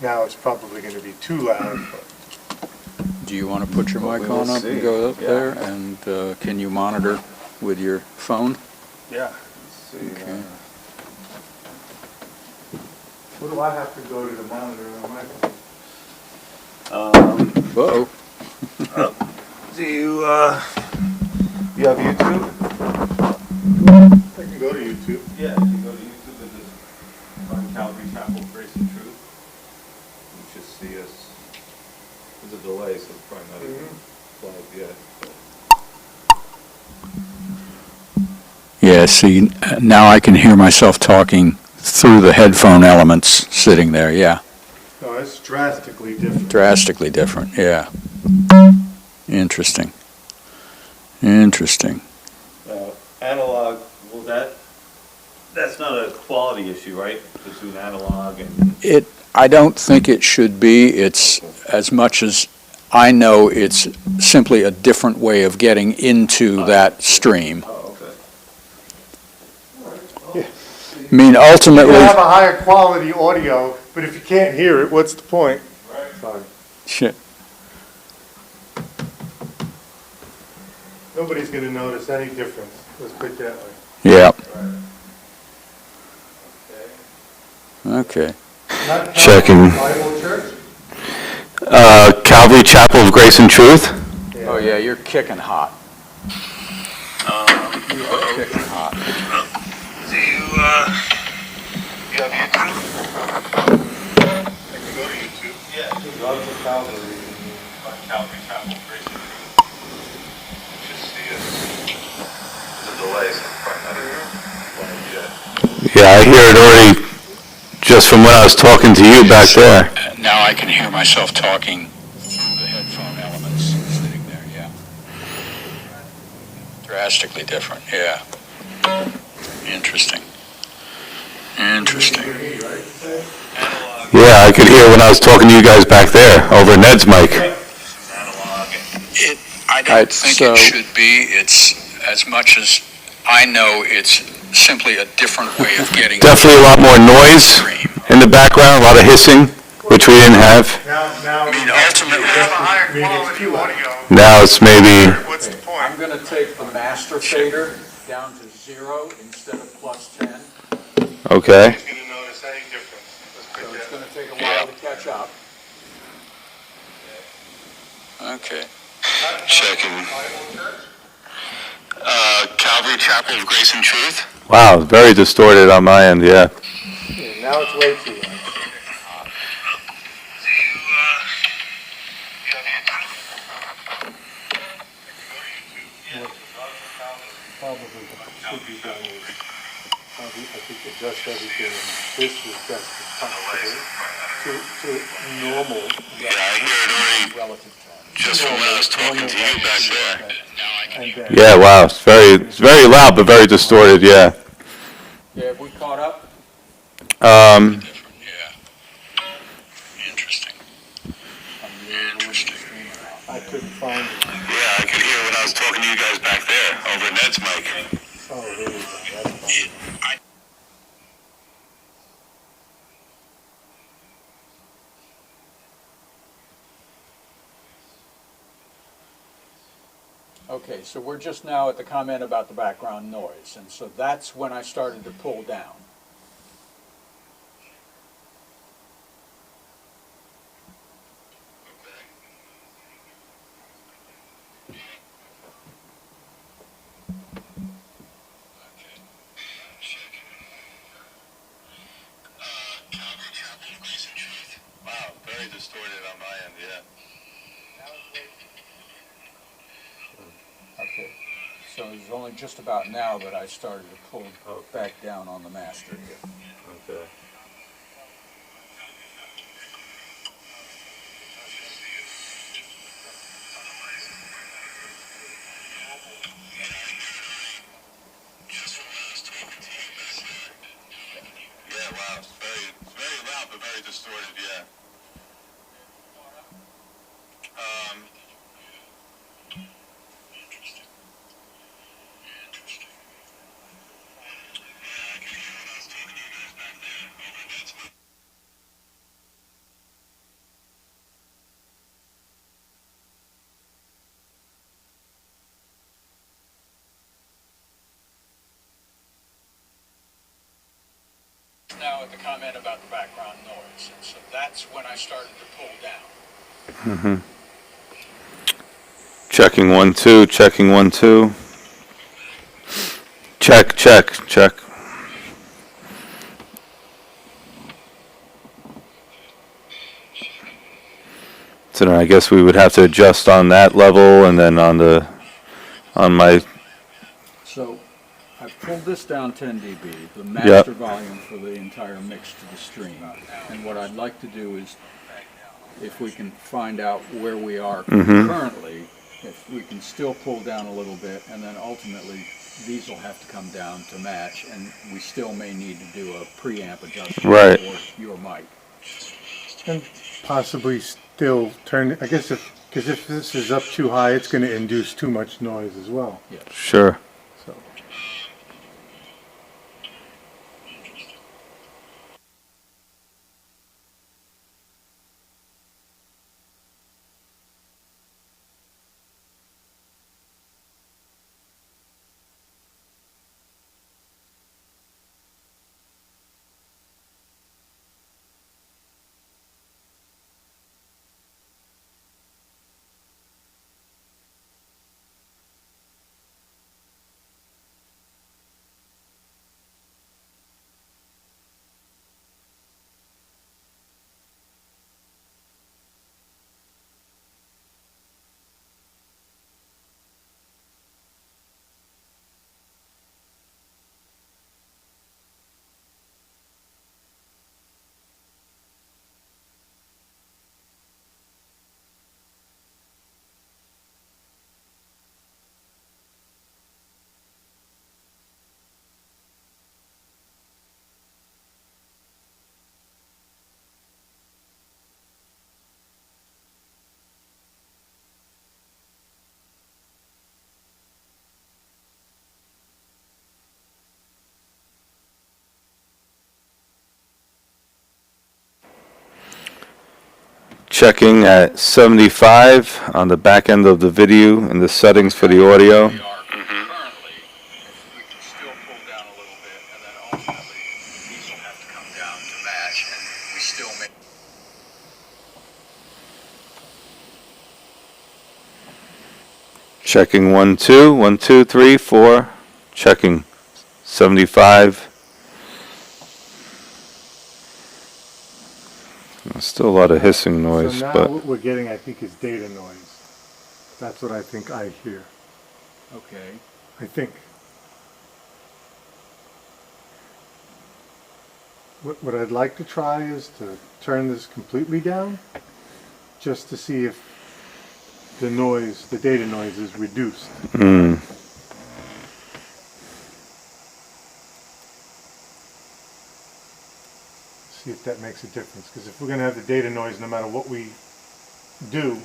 Now it's probably going to be too loud, but Do you want to put your Well, mic we will on up see. and go up Yeah. there? And can you monitor with your phone? yeah. Let's see. Okay. What do I have to go to the monitor on my phone? Whoa. Do you have YouTube? I can go to YouTube. Yeah, if you go to YouTube and just find Calvary Chapel Grace and Truth, you should see us. There's a delay, so it's probably not even live yet. Yeah, see, now I can hear myself talking through the headphone elements sitting there, yeah. No, it's drastically different. Drastically different, yeah. Interesting. Interesting. Analog, well, that's not a quality issue, right? Between analog and. I don't think it should be. It's, as much as I know, it's simply a different way of getting into that stream. Oh, okay. I mean, You ultimately, can have a higher quality audio, but if you can't hear it, what's the point? Sorry. shit. Nobody's going to notice any difference. Let's put it that way. Yeah, Okay. okay. Not Checking. Bible Church? Calvary Chapel of Grace and Truth. Oh, yeah, you're kicking hot. You are kicking hot. Do you have YouTube? I can go to YouTube. Yeah, if you go to Calvary, find Calvary Chapel Grace and Truth. You should see us. There's a delay, so it's probably not even live yet. Yeah, I hear it already just from when I was talking to you back there. Now I can hear myself talking through the headphone elements sitting there, yeah. Drastically different, yeah. Interesting. Interesting. Yeah, I could hear when I was talking to you guys back there over Ned's mic. Analog and. I don't think it should be. It's, as much as I know, it's simply a different way of getting. Definitely a lot more noise in the background, a lot of hissing, which we didn't have. Now, I mean, ultimately, you have a higher quality audio. Now it's maybe, What's the point? I'm going to take the master fader down to 0 instead of +10. okay. Nobody's going to notice any difference. Let's put So it it's that going way. to take a while to catch up. Okay. Checking. Bible Church? Calvary Chapel of Grace and Truth. Wow, very distorted on my end, yeah. Yeah, now it's way too loud. Probably should be done is, probably, I think adjust everything, and this is best as possible to normal. Relative time. Just from when I was talking to you back there. And then, Yeah, wow, it's very loud, but very distorted, yeah. Yeah, have we caught up? Um, Yeah. Interesting. Interesting. I couldn't find it. yeah, I could hear when I was talking to you guys back there over Ned's mic. Oh, there you go, that's fine. Okay, so we're just now at the comment about the background noise, and so that's when I started to pull down. Wow, very distorted on my end, yeah. Okay, so it's only just about now that I started to pull back down on the master here. Okay. Yeah, wow, it's very loud, but very distorted, yeah. now at the comment about the background noise, and so that's when I started to pull down. Checking 1, 2, checking 1, 2. Check, check, check. So then I guess we would have to adjust on that level and then on my, So I've pulled this down 10 dB, the master volume for the entire mix to the stream. And what I'd like to do is, if we can find out where we are currently, if we can still pull down a little bit, and then ultimately these will have to come down to match, and we still may need to do a preamp adjustment Right. for your mic. And possibly still turn, I guess because if this is up too high, it's going to induce too much noise as well. sure. So Checking at 75 on the back end of the video and the settings for the audio. We are currently, if we can still pull down a little bit, and then ultimately these will have to come down to match, and we still may. Checking 1, 2, 1, 2, 3, 4. Checking 75. Still a lot of hissing noise, so now but what we're getting, I think, is data noise. That's what I think I hear. Okay. I think. What I'd like to try is to turn this completely down, just to see if the noise, the data noise, is reduced. See if that makes a difference. Because if we're going to have the data noise no matter what we do,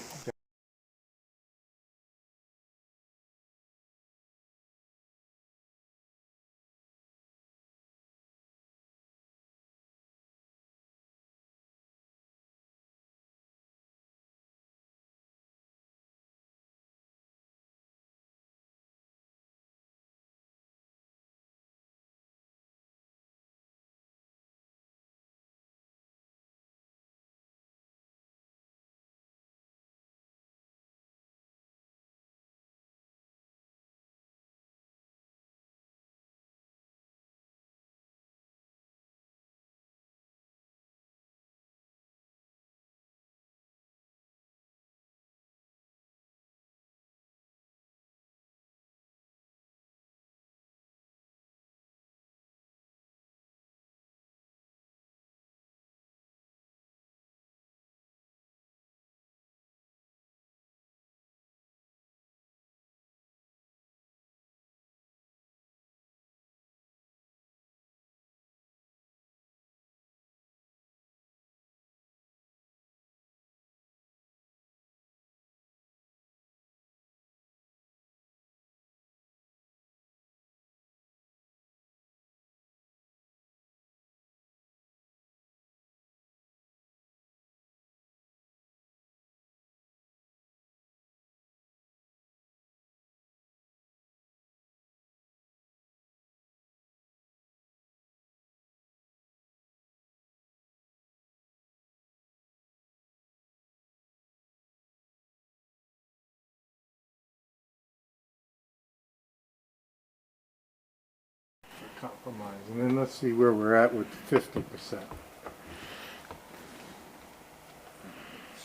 compromise, and then let's see where we're at with 50%.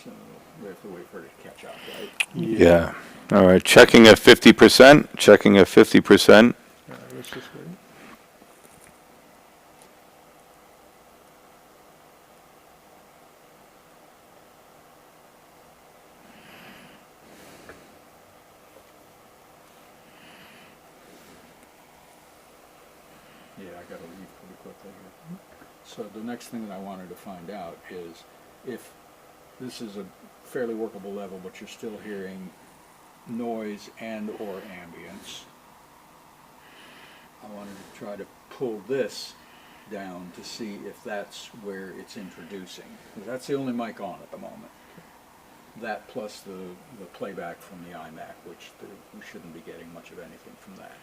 So we have to wait for it to catch up, right? Yeah. All right, checking at 50%, checking at 50%. All right, let's just wait. Yeah, I gotta leave pretty quickly here. So the next thing that I wanted to find out is if this is a fairly workable level, but you're still hearing noise and or ambience. I wanted to try to pull this down to see if that's where it's introducing. 'Cause that's the only mic on at the moment. That plus the playback from the iMac, which we shouldn't be getting much of anything from that.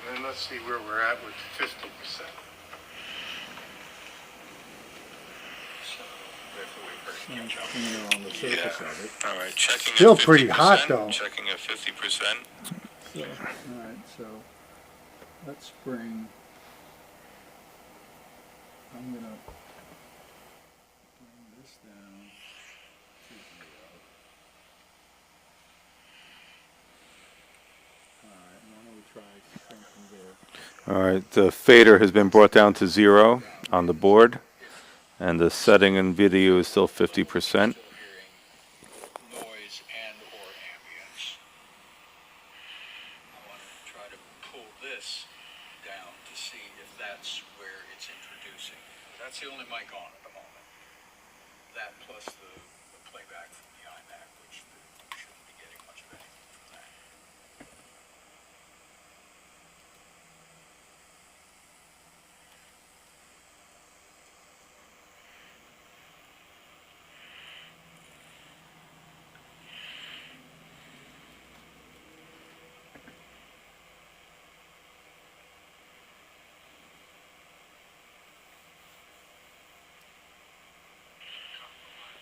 And then let's see where we're at with 50%. Cleaner on the surface of it. All right, checking Still pretty hot, though. Checking at 50%. So, all right, so let's bring, I'm gonna bring this down to 0. All right, why don't we try something there? All right, the fader has been brought down to 0 on the board, and the setting in video is still 50%. Noise and or ambience. I want to try to pull this down to see if that's where it's introducing. That's the only mic on at the moment. That plus the playback from the iMac, which we shouldn't be getting much of anything from that.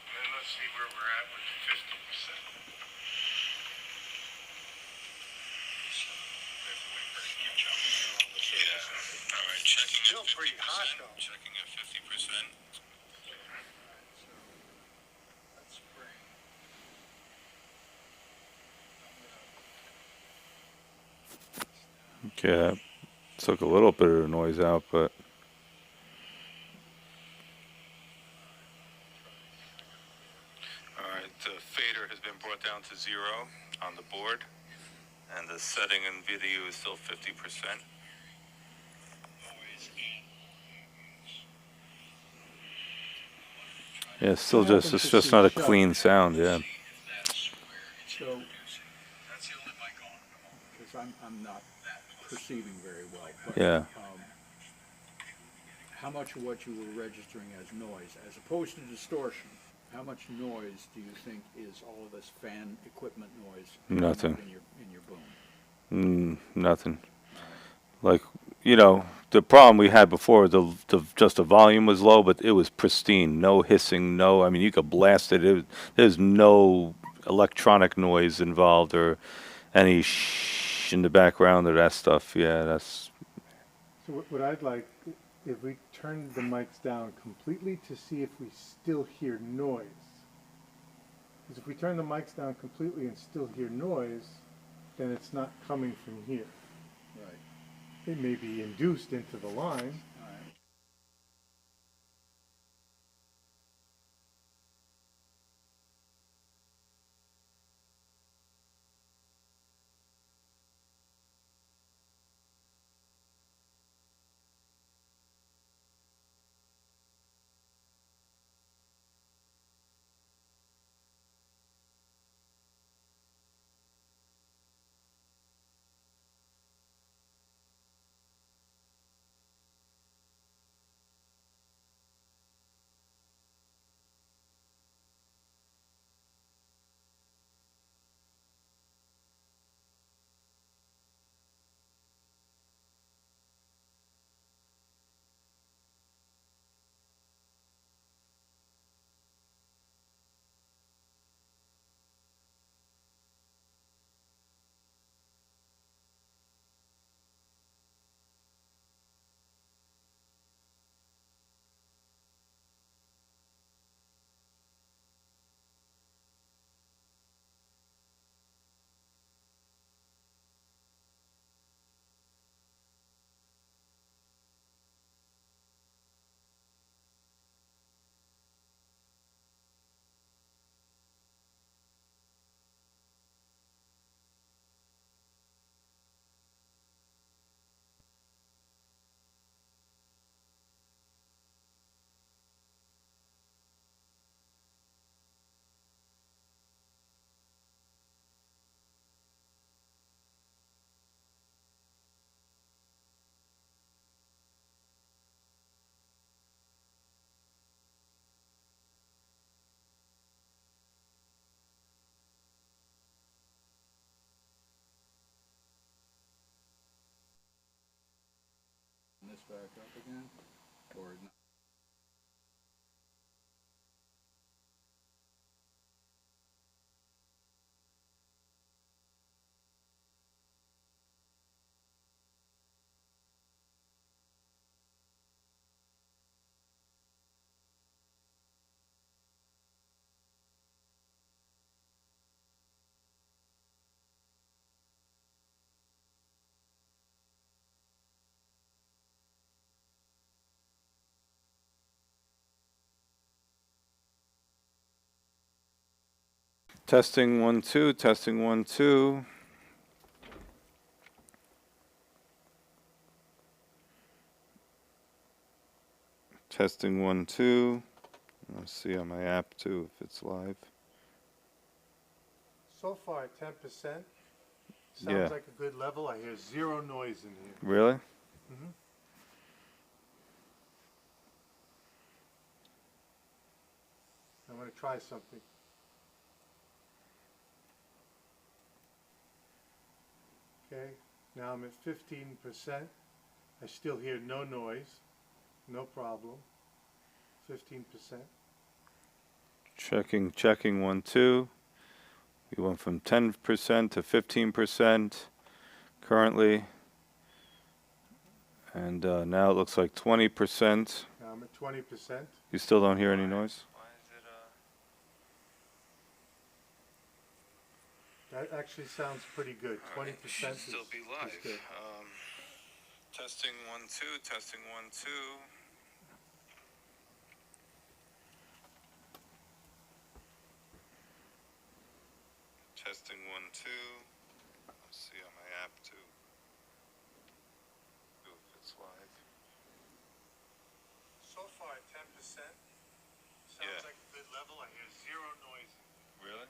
And then let's see where we're at with 50%. All right, checking Still pretty hot, though. Checking at 50%. So let's bring. Okay, took a little bit of the noise out, but all right, the fader has been brought down to 0 on the board, and the setting in video is still 50%. Yeah, it's still just, it's just not a clean sound, yeah. So that's the only mic on at the moment because I'm not perceiving very well. But, Yeah. how much of what you were registering as noise, as opposed to distortion, how much noise do you think is all of this fan equipment noise Nothing. in your boom? Nothing. Like, you know, the problem we had before, just the volume was low, but it was pristine. No hissing, no, I mean, you could blast it. There's no electronic noise involved or any shh in the background or that stuff. Yeah, that's, So what I'd like, if we turn the mics down completely to see if we still hear noise. Because if we turn the mics down completely and still hear noise, then it's not coming from here. Right. It may be induced into the line. All right. back up again, or not? Testing 1 2. Testing 1 2. Testing 1 2. Let's see on my app too if it's live. So far, 10%. Sounds Yeah. like a good level. I hear zero noise in here. Really? I'm going to try something. Okay, now I'm at 15%. I still hear no noise, no problem. 15%. Checking 1 2. We went from 10% to 15% currently. And now it looks like 20%. Now I'm at 20%. You still don't hear any noise? Why is it, That actually sounds pretty good. 20% is still be is live. good. Testing 1 2. Testing 1 2. Testing 1 2. Let's see on my app too. See if it's live. So far, 10%. Sounds Yeah. like a good level. I hear zero noise. Really?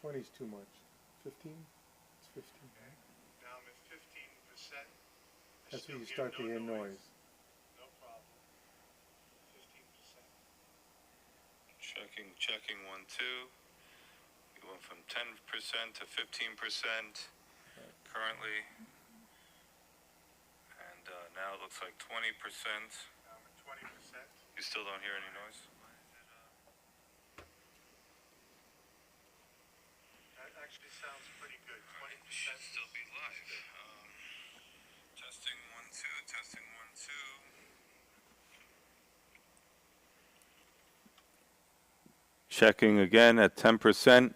20 is too much. 15? It's 15. Now I'm at 15%. That's where you start to hear noise. No problem. 15%. Checking 1 2. We went from 10% to 15% currently. And now it looks like 20%. Now I'm at 20%. You still don't hear any noise? That actually sounds pretty good. 20% Should still be live. Testing 1 2. Testing 1 2. Checking again at 10%.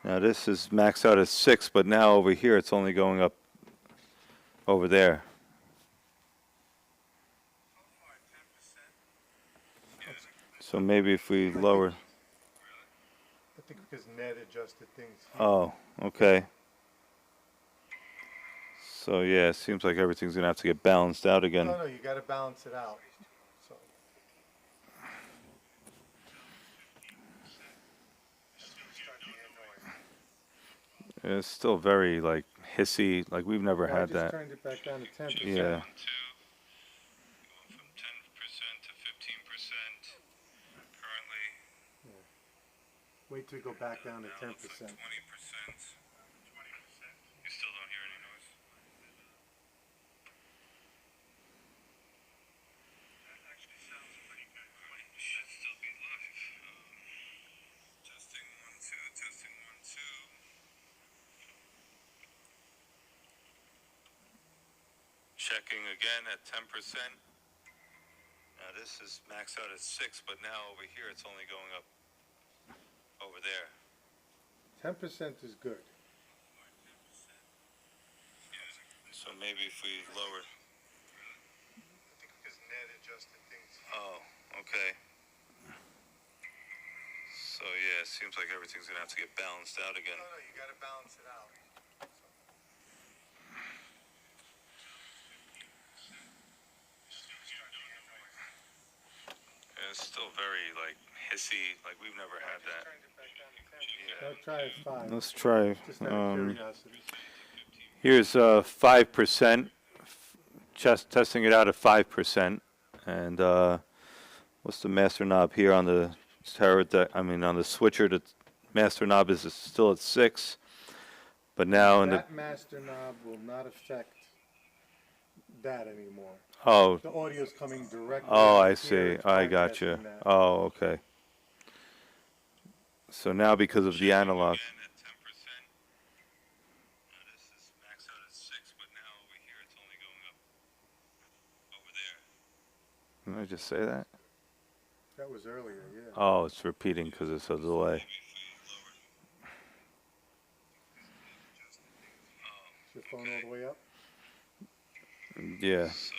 Now this is maxed out at 6, but now over here it's only going up over there. So maybe if we lower. I think because Ned adjusted things. Oh, okay. So yeah, it seems like everything's gonna have to get balanced out again. No, you got to balance it out. So. It's still very like hissy, like we've never I had just that. turned it back down to 10%. Yeah. 1 2. Going from 10% to 15%. Currently. Wait till we go back down to Now it looks 10%. like 20%. 20%. You still don't hear any noise? That actually sounds pretty good. It should still be live. Testing 1 2. Testing 1 2. Checking again at 10%. Now this is maxed out at 6, but now over here it's only going up over there. 10% is good. So maybe if we lower. I think because Ned adjusted things. Oh, okay. So yeah, it seems like everything's gonna have to get balanced out again. No, you got to balance it out. And it's still very like hissy, like we've never had that. Yeah. I'll try it 5. Let's try. Just out of curiosity. Here's 5%. Just testing it out at 5%. And what's the master knob here on the I mean, on the switcher, the master knob is still at 6, but now in the, That master knob will not affect that anymore. oh, The audio's coming directly oh, out I here, see, it's I got you. broadcasting that. Oh, okay. So now because of the analog, Again at 10%. This is maxed out at 6, but now over here it's only going up over there. did I just say that? That was earlier, yeah. Oh, it's repeating because it's a delay. Is your phone all the way up? Yeah. So